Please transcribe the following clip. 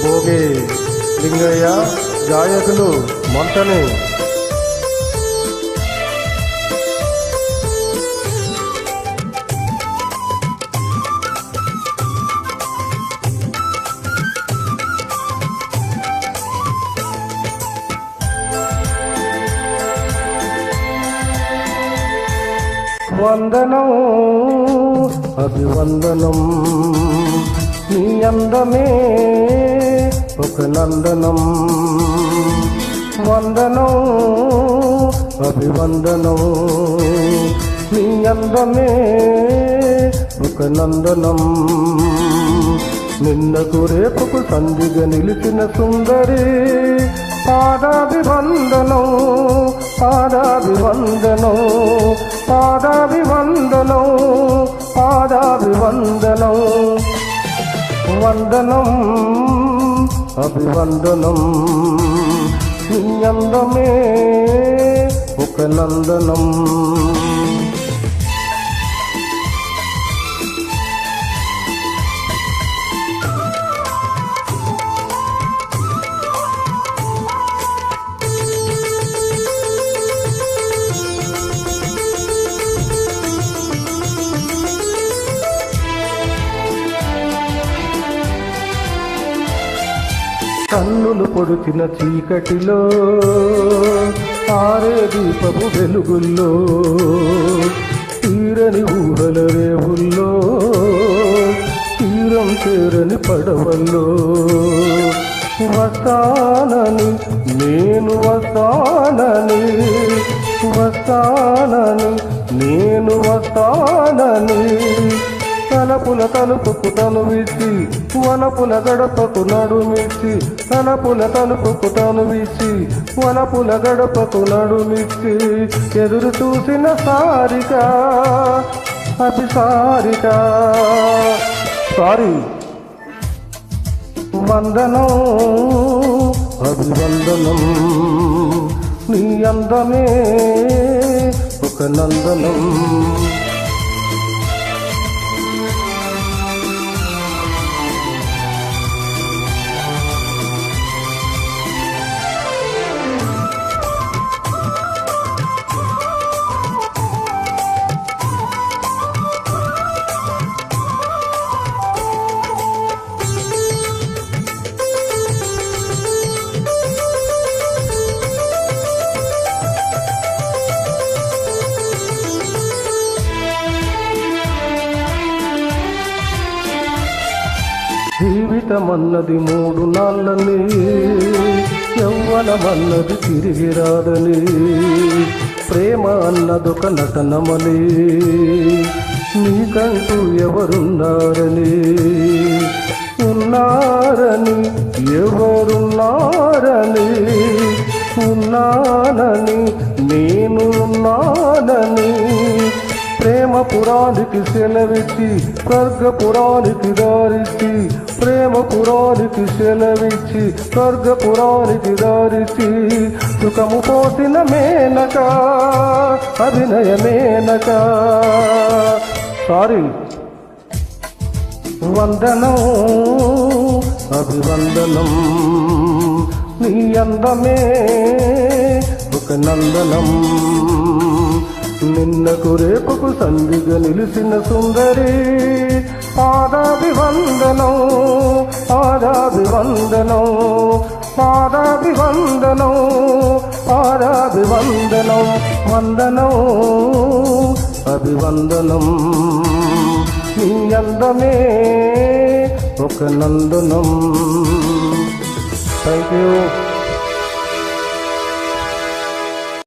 భోగి లింగయ్య, గాయకులు మంటని. వందనం అభివందనం, నీ అందమే ఒక నందనం. వందనం అభివందనం, నీ అందమే ఒక నందనం. నిన్నకు రేపుకు సంధిగా నిలిచిన సుందరి, పాదాభివందనం పాదాభివందనం పాదాభివందనం పాదాభివందనం. వందనం అభివందనం, నీ అందమే ఒక నందనం. కన్నులు పొడిచిన చీకటిలో ఆరే దీపపు వెలుగుల్లో, తీరని ఊహల రేవుల్లో, తీరం చేరని పడవల్లో, వస్తానని నేను వస్తానని, వస్తానని నేను వస్తానని, తలపుల తలుపుకు తనువిచ్చి వనపుల గడపకు నడుమిచ్చి, తలపుల తలుపుకు తనువిచ్చి వనపుల గడపకు నడుమిచ్చి, ఎదురు చూసిన సారిక అభిసారిక. సారీ. వందనం అభివందనం, నీ అందమే ఒక నందనం. జీవితమన్నది 3 నాళ్ళని, యవ్వనమన్నది తిరిగి రాదని, ప్రేమ అన్నదొక నటనమని, నీకంటూ ఎవరున్నారని, ఉన్నారని ఎవరున్నారని, ఉన్నానని నేను ఉన్నానని, ప్రేమ పురానికి సెలవిచ్చి స్వర్గపురానికి దారిచ్చి, ప్రేమ పురానికి సెలవిచ్చి స్వర్గపురానికి దారిచ్చి, సుఖము పోసిన మేనక అభినయ మేనక. సారీ. వందనం అభివందనం, నీ అందమే ఒక నందనం. నిన్నకు రేపుకు సంధిగా నిలిచిన సుందరి, పాదాభివందనం పాదాభివందనం పాదాభివందనం పాదాభివందనం. వందనం అభివందనం, నీ అందమే ఒక నందనం. Thank you.